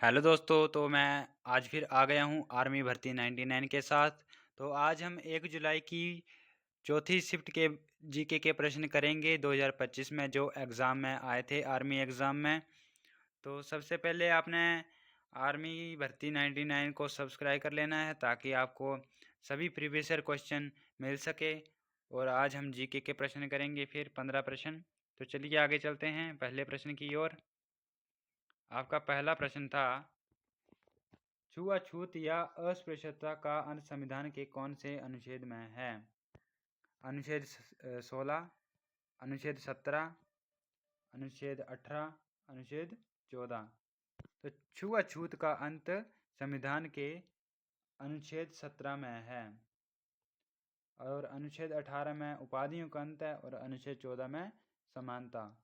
Hello दोस्तों, तो मैं आज फिर आ गया हूँ आर्मी भर्ती 99 के साथ। तो आज हम 1 जुलाई की चौथी शिफ्ट के जीके के प्रश्न करेंगे 2025 में जो एग्ज़ाम में आए थे आर्मी एग्ज़ाम में। तो सबसे पहले आपने आर्मी भर्ती 99 को सब्सक्राइब कर लेना है ताकि आपको सभी प्रीवियस ईयर क्वेश्चन मिल सके। और आज हम जीके के प्रश्न करेंगे फिर 15 प्रश्न। तो चलिए आगे चलते हैं पहले प्रश्न की ओर। आपका पहला प्रश्न था, छुआछूत या अस्पृश्यता का अंत संविधान के कौन से अनुच्छेद में है? अनुच्छेद 16, अनुच्छेद 17, अनुच्छेद 18, अनुच्छेद 14। तो छुआछूत का अंत संविधान के अनुच्छेद 17 में है और अनुच्छेद 18 में उपाधियों का अंत है और अनुच्छेद 14 में समानता।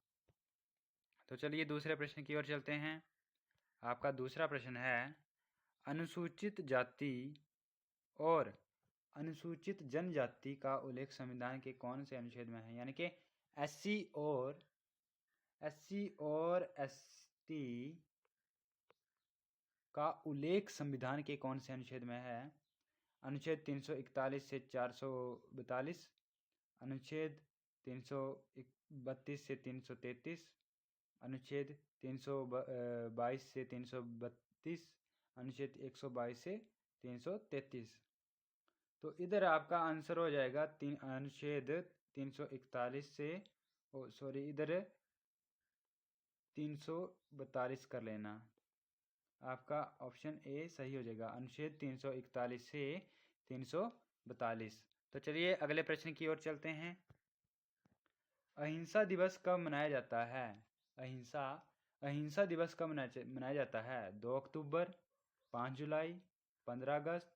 तो चलिए दूसरे प्रश्न की ओर चलते हैं। आपका दूसरा प्रश्न है, अनुसूचित जाति और अनुसूचित जनजाति का उल्लेख संविधान के कौन से अनुच्छेद में है? यानी कि एससी और एसटी का उल्लेख संविधान के कौन से अनुच्छेद में है? अनुच्छेद 341 से 442, अनुच्छेद 332 से 333, अनुच्छेद 322 से 332, अनुच्छेद 122 से 333। तो इधर आपका आंसर हो जाएगा अनुच्छेद 341 से इधर 342 कर लेना। आपका ऑप्शन ए सही हो जाएगा, अनुच्छेद 341 से 342। तो चलिए अगले प्रश्न की ओर चलते हैं। अहिंसा दिवस कब मनाया जाता है? अहिंसा अहिंसा दिवस कब मनाया जाता है? 2 अक्टूबर, 5 जुलाई, 15 अगस्त,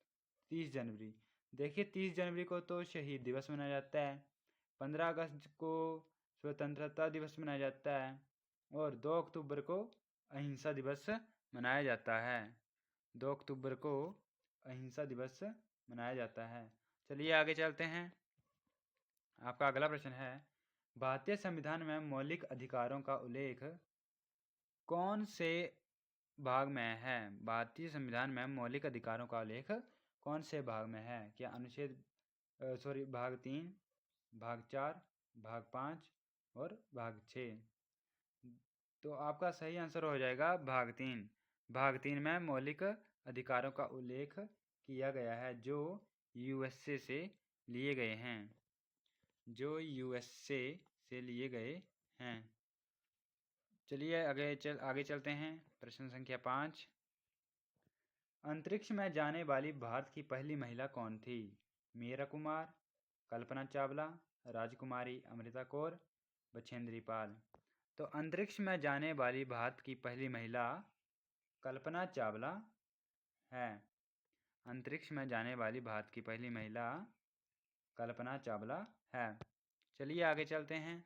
30 जनवरी। देखिए 30 जनवरी को तो शहीद दिवस मनाया जाता है, 15 अगस्त को स्वतंत्रता दिवस मनाया जाता है और 2 अक्टूबर को अहिंसा दिवस मनाया जाता है। 2 अक्टूबर को अहिंसा दिवस मनाया जाता है। चलिए आगे चलते हैं। आपका अगला प्रश्न है, भारतीय संविधान में मौलिक अधिकारों का उल्लेख कौन से भाग में है? भारतीय संविधान में मौलिक अधिकारों का उल्लेख कौन से भाग में है? क्या अनुच्छेद भाग 3, भाग 4, भाग 5 और भाग 6? तो आपका सही आंसर हो जाएगा भाग 3। भाग 3 में मौलिक अधिकारों का उल्लेख किया गया है जो यूएसए से लिए गए हैं, जो यूएसए से लिए गए हैं। चलिए आगे चलते हैं। प्रश्न संख्या 5, अंतरिक्ष में जाने वाली भारत की पहली महिला कौन थी? मीरा कुमार, कल्पना चावला, राजकुमारी अमृता कौर, बछेंद्री पाल। तो अंतरिक्ष में जाने वाली भारत की पहली महिला कल्पना चावला है। अंतरिक्ष में जाने वाली भारत की पहली महिला कल्पना चावला है। चलिए आगे चलते हैं।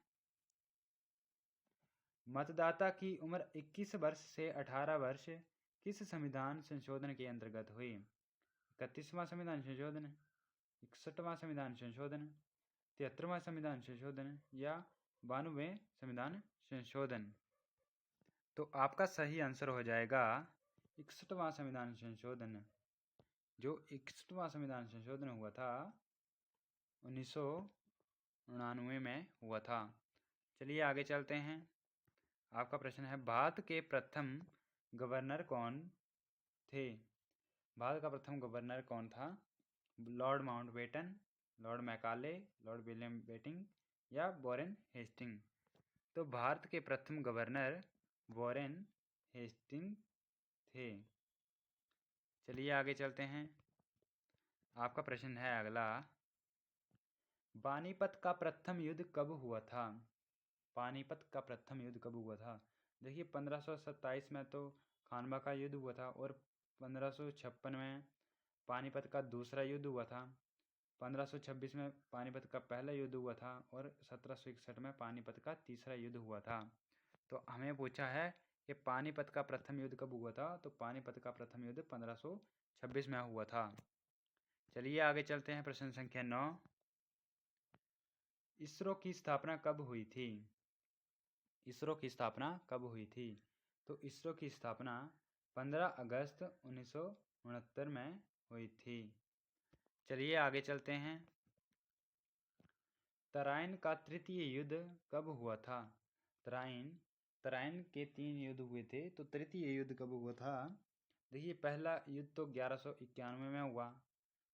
मतदाता की उम्र 21 वर्ष से 18 वर्ष किस संविधान संशोधन के अंतर्गत हुई? 31वां संविधान संशोधन, 61वां संविधान संशोधन, 73वां संविधान संशोधन या 92वें संविधान संशोधन? तो आपका सही आंसर हो जाएगा 61वां संविधान संशोधन। जो 61वां संविधान संशोधन हुआ था 1999 में हुआ था। चलिए आगे चलते हैं। आपका प्रश्न है, भारत के प्रथम गवर्नर कौन थे? भारत का प्रथम गवर्नर कौन था? Lord Mountbatten, Lord Macaulay, Lord William Bentinck या वॉरेन हेस्टिंग? तो भारत के प्रथम गवर्नर वॉरेन हेस्टिंग थे। चलिए आगे चलते हैं। आपका प्रश्न है अगला, पानीपत का प्रथम युद्ध कब हुआ था? पानीपत का प्रथम युद्ध कब हुआ था? देखिए 1527 में तो खानवा का युद्ध हुआ था और 1556 में पानीपत का दूसरा युद्ध हुआ था। 1526 में पानीपत का पहला युद्ध हुआ था और 1761 में पानीपत का तीसरा युद्ध हुआ था। तो हमें पूछा है कि पानीपत का प्रथम युद्ध कब हुआ था? तो पानीपत का प्रथम युद्ध 1526 में हुआ था। चलिए आगे चलते हैं। प्रश्न संख्या 9, इसरो की स्थापना कब हुई थी? इसरो की स्थापना कब हुई थी? तो इसरो की स्थापना 15 अगस्त 1969 में हुई थी। चलिए आगे चलते हैं। तराइन का तृतीय युद्ध कब हुआ था? तराइन के 3 युद्ध हुए थे, तो तृतीय युद्ध कब हुआ था? देखिए, पहला युद्ध तो 1191 में हुआ,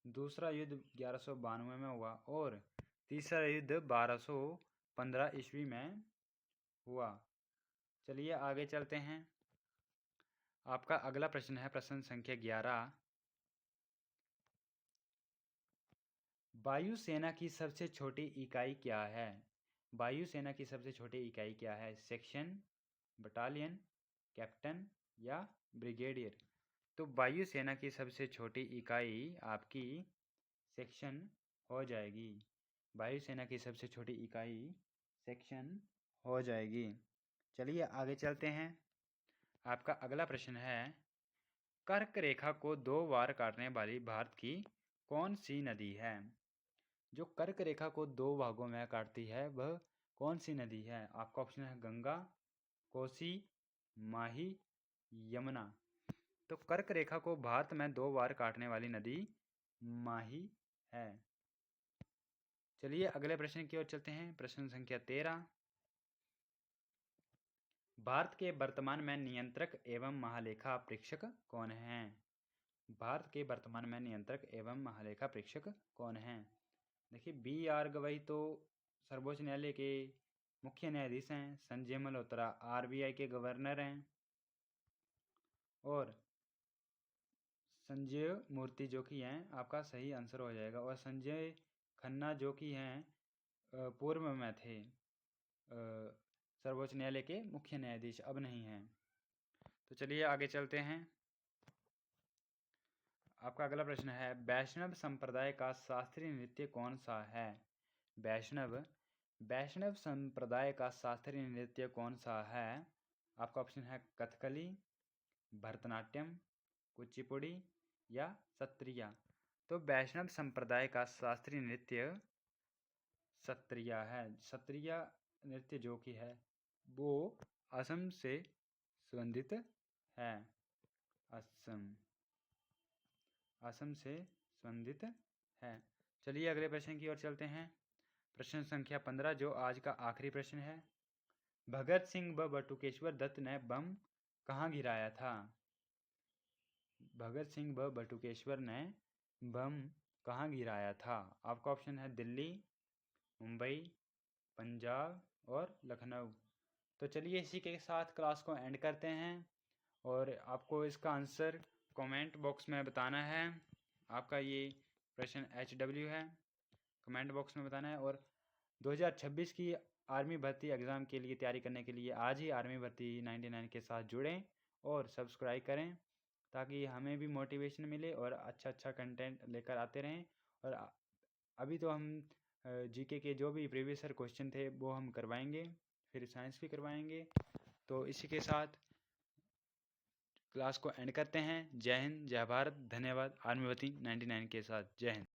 दूसरा युद्ध 1192 में हुआ और तीसरा युद्ध 1215 ईस्वी में हुआ। चलिए आगे चलते हैं। आपका अगला प्रश्न है प्रश्न संख्या 11। वायुसेना की सबसे छोटी इकाई क्या है? वायुसेना की सबसे छोटी इकाई क्या है? सेक्शन, बटालियन, कैप्टन या ब्रिगेडियर? तो वायुसेना की सबसे छोटी इकाई आपकी सेक्शन हो जाएगी। वायुसेना की सबसे छोटी इकाई सेक्शन हो जाएगी। चलिए आगे चलते हैं। आपका अगला प्रश्न है, कर्क रेखा को 2 बार काटने वाली भारत की कौन सी नदी है? जो कर्क रेखा को 2 भागों में काटती है वह कौन सी नदी है? आपका ऑप्शन है गंगा, कोसी, माही, यमुना। तो कर्क रेखा को भारत में 2 बार काटने वाली नदी माही है। चलिए अगले प्रश्न की ओर चलते हैं। प्रश्न संख्या 13। भारत के वर्तमान में नियंत्रक एवं महालेखा परीक्षक कौन हैं? भारत के वर्तमान में नियंत्रक एवं महालेखा परीक्षक कौन हैं? देखिए, B.R. गवई तो सर्वोच्च न्यायालय के मुख्य न्यायाधीश हैं। संजय मल्होत्रा RBI के गवर्नर हैं और संजय मूर्ति जो कि हैं आपका सही आंसर हो जाएगा। और संजय खन्ना जो कि हैं पूर्व में थे सर्वोच्च न्यायालय के मुख्य न्यायाधीश, अब नहीं हैं। तो चलिए आगे चलते हैं। आपका अगला प्रश्न है, वैष्णव संप्रदाय का शास्त्रीय नृत्य कौन सा है? वैष्णव संप्रदाय का शास्त्रीय नृत्य कौन सा है? आपका ऑप्शन है कथकली, भरतनाट्यम, कुचिपुड़ी या सत्रिया। तो वैष्णव संप्रदाय का शास्त्रीय नृत्य सत्रिया है। सत्रिया नृत्य जो कि है वो असम से संबंधित है। असम से संबंधित है। चलिए अगले प्रश्न की ओर चलते हैं। प्रश्न संख्या 15 जो आज का आखिरी प्रश्न है। भगत सिंह व बटुकेश्वर दत्त ने बम कहाँ गिराया था? भगत सिंह व बटुकेश्वर ने बम कहाँ गिराया था? आपका ऑप्शन है दिल्ली, मुंबई, पंजाब और लखनऊ। तो चलिए इसी के साथ क्लास को एंड करते हैं और आपको इसका आंसर कमेंट बॉक्स में बताना है। आपका ये प्रश्न HW है, कमेंट बॉक्स में बताना है। और 2026 की आर्मी भर्ती एग्ज़ाम के लिए तैयारी करने के लिए आज ही आर्मी भर्ती 99 के साथ जुड़ें और सब्सक्राइब करें ताकि हमें भी मोटिवेशन मिले और अच्छा कंटेंट लेकर आते रहें। और अभी तो हम GK के जो भी प्रीवियस ईयर क्वेश्चन थे वो हम करवाएंगे, फिर साइंस भी करवाएंगे। तो इसी के साथ क्लास को एंड करते हैं। जय हिंद, जय भारत, धन्यवाद। आर्मी भर्ती 99 के साथ जय हिंद।